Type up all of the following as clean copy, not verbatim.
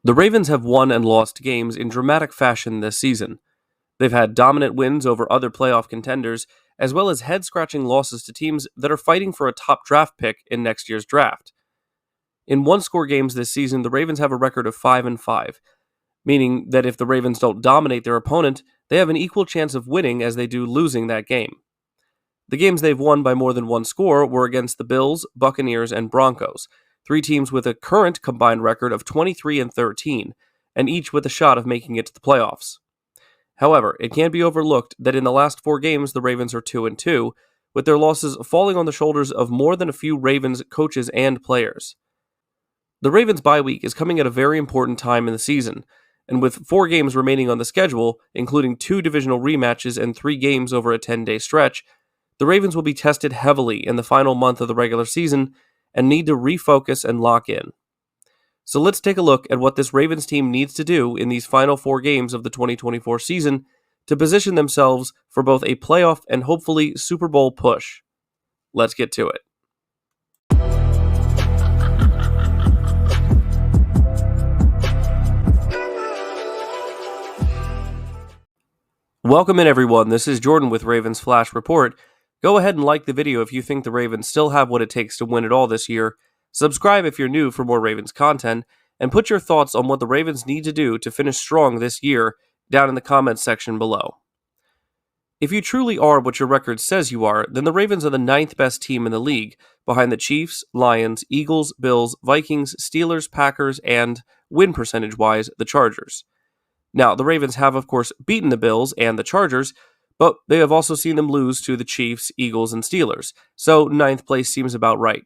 The Ravens have won and lost games in dramatic fashion this season. They've had dominant wins over other playoff contenders, as well as head-scratching losses to teams that are fighting for a top draft pick in next year's draft. In one-score games this season, the Ravens have a record of 5-5, meaning that if the Ravens don't dominate their opponent, they have an equal chance of winning as they do losing that game. The games they've won by more than one score were against the Bills, Buccaneers, and Broncos, three teams with a current combined record of 23-13, and each with a shot of making it to the playoffs. However, it can't be overlooked that in the last four games the Ravens are 2-2, with their losses falling on the shoulders of more than a few Ravens coaches and players. The Ravens' bye week is coming at a very important time in the season, and with 4 games remaining on the schedule, including 2 divisional rematches and 3 games over a 10-day stretch, the Ravens will be tested heavily in the final month of the regular season and need to refocus and lock in. So let's take a look at what this Ravens team needs to do in these final 4 games of the 2024 season to position themselves for both a playoff and hopefully Super Bowl push. Let's get to it. Welcome in everyone, this is Jordan with Ravens Flash Report. Go ahead and like the video if you think the Ravens still have what it takes to win it all this year. Subscribe if you're new for more Ravens content, and put your thoughts on what the Ravens need to do to finish strong this year down in the comments section below. If you truly are what your record says you are, then the Ravens are the 9th best team in the league, behind the Chiefs, Lions, Eagles, Bills, Vikings, Steelers, Packers, and, win percentage-wise, the Chargers. Now, the Ravens have, of course, beaten the Bills and the Chargers, but they have also seen them lose to the Chiefs, Eagles, and Steelers, so 9th place seems about right.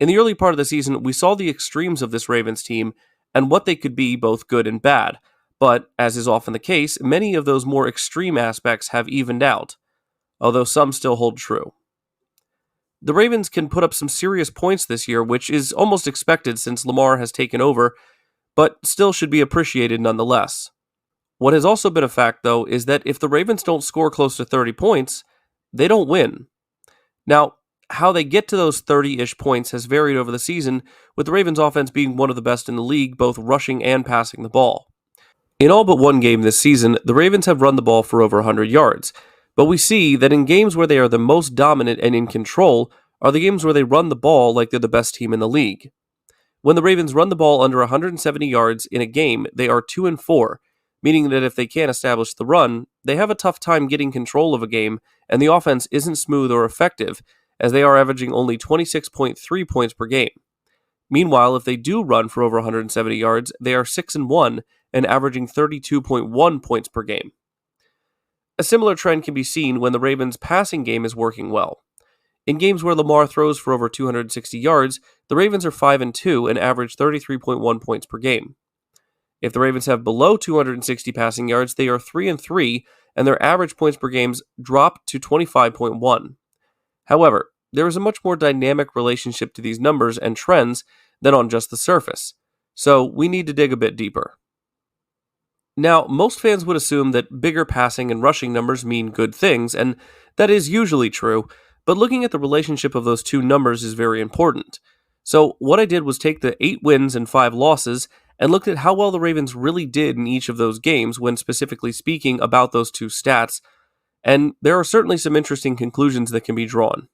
In the early part of the season, we saw the extremes of this Ravens team and what they could be, both good and bad, but, as is often the case, many of those more extreme aspects have evened out, although some still hold true. The Ravens can put up some serious points this year, which is almost expected since Lamar has taken over, but still should be appreciated nonetheless. What has also been a fact, though, is that if the Ravens don't score close to 30 points, they don't win. Now, how they get to those 30-ish points has varied over the season, with the Ravens' offense being one of the best in the league, both rushing and passing the ball. In all but one game this season, the Ravens have run the ball for over 100 yards, but we see that in games where they are the most dominant and in control are the games where they run the ball like they're the best team in the league. When the Ravens run the ball under 170 yards in a game, they are 2-4, meaning that if they can't establish the run, they have a tough time getting control of a game, and the offense isn't smooth or effective, as they are averaging only 26.3 points per game. Meanwhile, if they do run for over 170 yards, they are 6-1 and averaging 32.1 points per game. A similar trend can be seen when the Ravens' passing game is working well. In games where Lamar throws for over 260 yards, the Ravens are 5-2 and average 33.1 points per game. If the Ravens have below 260 passing yards, they are 3-3, and their average points per game drop to 25.1. However, there is a much more dynamic relationship to these numbers and trends than on just the surface, so we need to dig a bit deeper. Now, most fans would assume that bigger passing and rushing numbers mean good things, and that is usually true, but looking at the relationship of those two numbers is very important. So what I did was take the 8 wins and 5 losses and looked at how well the Ravens really did in each of those games when specifically speaking about those two stats, and there are certainly some interesting conclusions that can be drawn.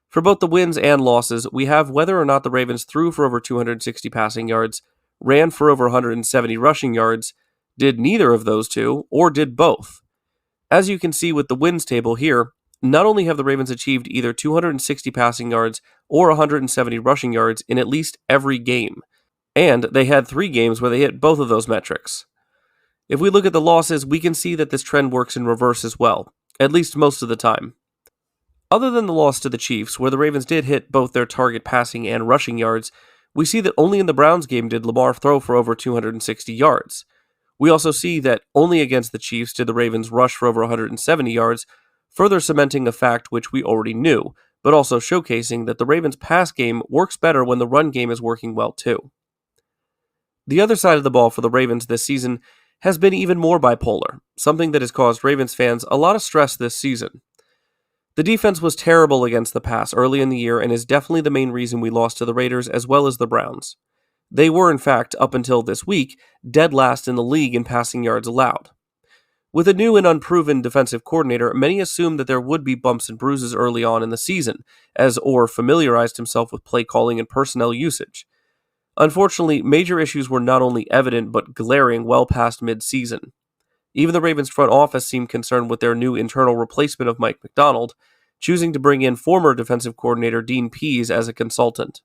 For both the wins and losses, we have whether or not the Ravens threw for over 260 passing yards, ran for over 170 rushing yards, did neither of those two, or did both. As you can see with the wins table here, not only have the Ravens achieved either 260 passing yards or 170 rushing yards in at least every game, and they had 3 games where they hit both of those metrics. If we look at the losses, we can see that this trend works in reverse as well, at least most of the time. Other than the loss to the Chiefs, where the Ravens did hit both their target passing and rushing yards, we see that only in the Browns game did Lamar throw for over 260 yards. We also see that only against the Chiefs did the Ravens rush for over 170 yards, further cementing a fact which we already knew, but also showcasing that the Ravens' pass game works better when the run game is working well too. The other side of the ball for the Ravens this season has been even more bipolar, something that has caused Ravens fans a lot of stress this season. The defense was terrible against the pass early in the year and is definitely the main reason we lost to the Raiders as well as the Browns. They were, in fact, up until this week, dead last in the league in passing yards allowed. With a new and unproven defensive coordinator, many assumed that there would be bumps and bruises early on in the season, as Orr familiarized himself with play calling and personnel usage. Unfortunately, major issues were not only evident but glaring well past mid-season. Even the Ravens front office seemed concerned with their new internal replacement of Mike Macdonald, choosing to bring in former defensive coordinator Dean Pease as a consultant.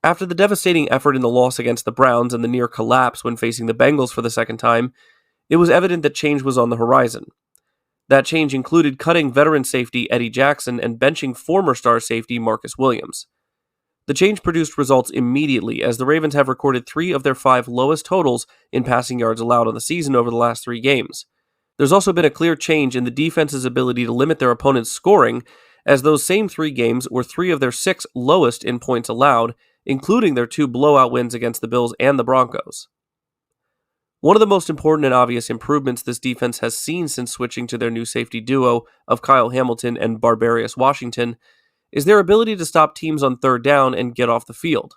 After the devastating effort in the loss against the Browns and the near collapse when facing the Bengals for the second time, it was evident that change was on the horizon. That change included cutting veteran safety Eddie Jackson and benching former star safety Marcus Williams. The change produced results immediately, as the Ravens have recorded 3 of their 5 lowest totals in passing yards allowed on the season over the last 3 games. There's also been a clear change in the defense's ability to limit their opponent's scoring, as those same 3 games were 3 of their 6 lowest in points allowed, including their 2 blowout wins against the Bills and the Broncos. One of the most important and obvious improvements this defense has seen since switching to their new safety duo of Kyle Hamilton and Barbarius Washington is their ability to stop teams on third down and get off the field.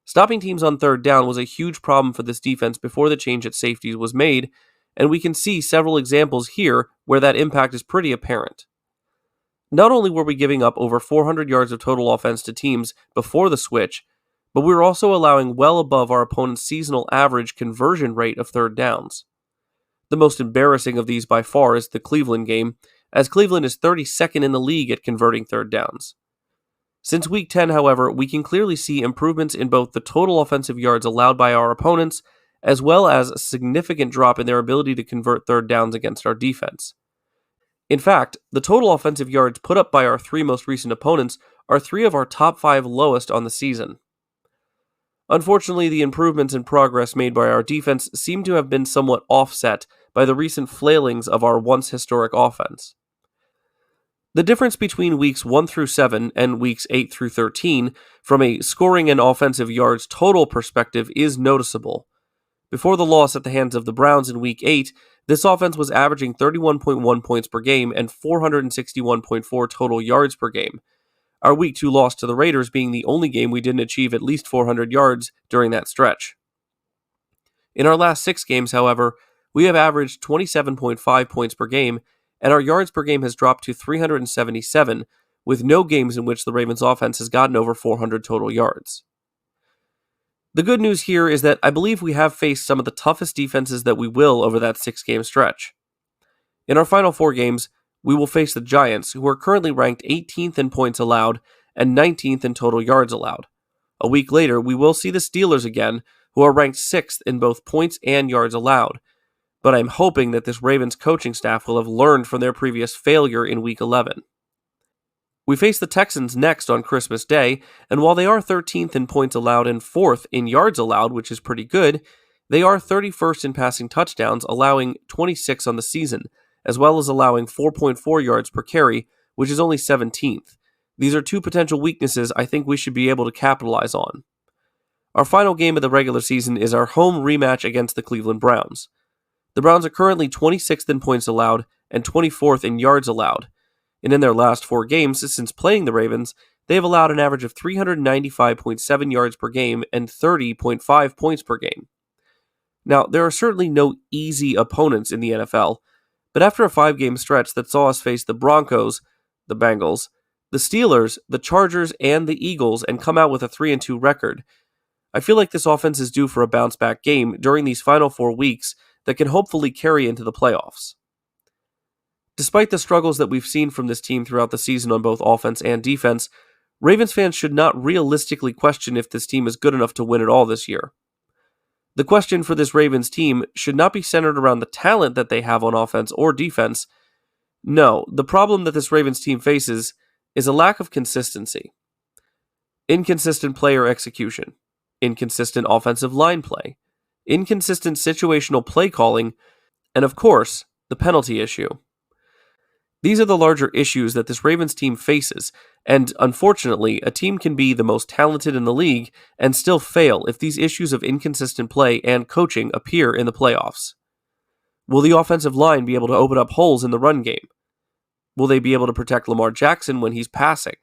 Stopping teams on third down was a huge problem for this defense before the change at safeties was made, and we can see several examples here where that impact is pretty apparent. Not only were we giving up over 400 yards of total offense to teams before the switch, but we were also allowing well above our opponent's seasonal average conversion rate of third downs. The most embarrassing of these by far is the Cleveland game, as Cleveland is 32nd in the league at converting third downs. Since Week 10, however, we can clearly see improvements in both the total offensive yards allowed by our opponents, as well as a significant drop in their ability to convert third downs against our defense. In fact, the total offensive yards put up by our 3 most recent opponents are 3 of our top 5 lowest on the season. Unfortunately, the improvements and progress made by our defense seem to have been somewhat offset by the recent flailings of our once historic offense. The difference between weeks 1 through 7 and weeks 8 through 13 from a scoring and offensive yards total perspective is noticeable. Before the loss at the hands of the Browns in week 8, this offense was averaging 31.1 points per game and 461.4 total yards per game. Our week 2 loss to the Raiders being the only game we didn't achieve at least 400 yards during that stretch. In our last 6 games, however, we have averaged 27.5 points per game, and our yards per game has dropped to 377, with no games in which the Ravens offense has gotten over 400 total yards. The good news here is that I believe we have faced some of the toughest defenses that we will over that 6-game stretch. In our final 4 games, we will face the Giants, who are currently ranked 18th in points allowed and 19th in total yards allowed. A week later, we will see the Steelers again, who are ranked 6th in both points and yards allowed. But I'm hoping that this Ravens coaching staff will have learned from their previous failure in Week 11. We face the Texans next on Christmas Day, and while they are 13th in points allowed and 4th in yards allowed, which is pretty good, they are 31st in passing touchdowns, allowing 26 on the season, as well as allowing 4.4 yards per carry, which is only 17th. These are 2 potential weaknesses I think we should be able to capitalize on. Our final game of the regular season is our home rematch against the Cleveland Browns. The Browns are currently 26th in points allowed and 24th in yards allowed, and in their last 4 games since playing the Ravens, they have allowed an average of 395.7 yards per game and 30.5 points per game. Now, there are certainly no easy opponents in the NFL, but after a 5-game stretch that saw us face the Broncos, the Bengals, the Steelers, the Chargers, and the Eagles and come out with a 3-2 record, I feel like this offense is due for a bounce-back game during these final 4 weeks that can hopefully carry into the playoffs. Despite the struggles that we've seen from this team throughout the season on both offense and defense, Ravens fans should not realistically question if this team is good enough to win it all this year. The question for this Ravens team should not be centered around the talent that they have on offense or defense. No, the problem that this Ravens team faces is a lack of consistency. Inconsistent player execution, inconsistent offensive line play, inconsistent situational play calling, and of course, the penalty issue. These are the larger issues that this Ravens team faces, and unfortunately, a team can be the most talented in the league and still fail if these issues of inconsistent play and coaching appear in the playoffs. Will the offensive line be able to open up holes in the run game? Will they be able to protect Lamar Jackson when he's passing?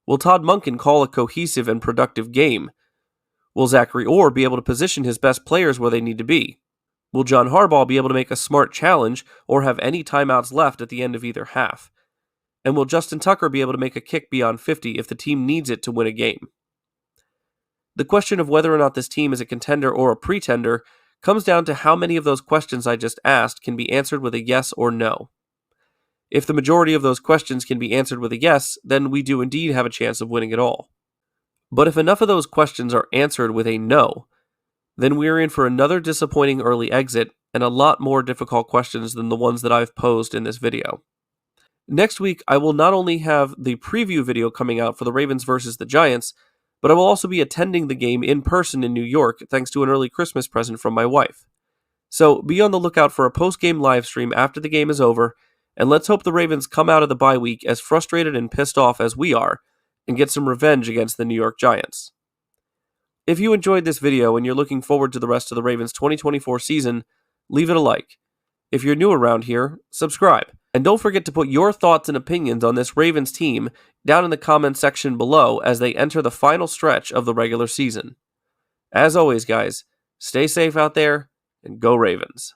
Will Todd Monken call a cohesive and productive game? Will Zachary Orr be able to position his best players where they need to be? Will John Harbaugh be able to make a smart challenge or have any timeouts left at the end of either half? And will Justin Tucker be able to make a kick beyond 50 if the team needs it to win a game? The question of whether or not this team is a contender or a pretender comes down to how many of those questions I just asked can be answered with a yes or no. If the majority of those questions can be answered with a yes, then we do indeed have a chance of winning it all. But if enough of those questions are answered with a no, then we're in for another disappointing early exit and a lot more difficult questions than the ones that I've posed in this video. Next week, I will not only have the preview video coming out for the Ravens versus the Giants, but I will also be attending the game in person in New York thanks to an early Christmas present from my wife. So be on the lookout for a post-game live stream after the game is over, and let's hope the Ravens come out of the bye week as frustrated and pissed off as we are, and get some revenge against the New York Giants. If you enjoyed this video and you're looking forward to the rest of the Ravens 2024 season, leave it a like. If you're new around here, subscribe. And don't forget to put your thoughts and opinions on this Ravens team down in the comments section below as they enter the final stretch of the regular season. As always, guys, stay safe out there and go Ravens.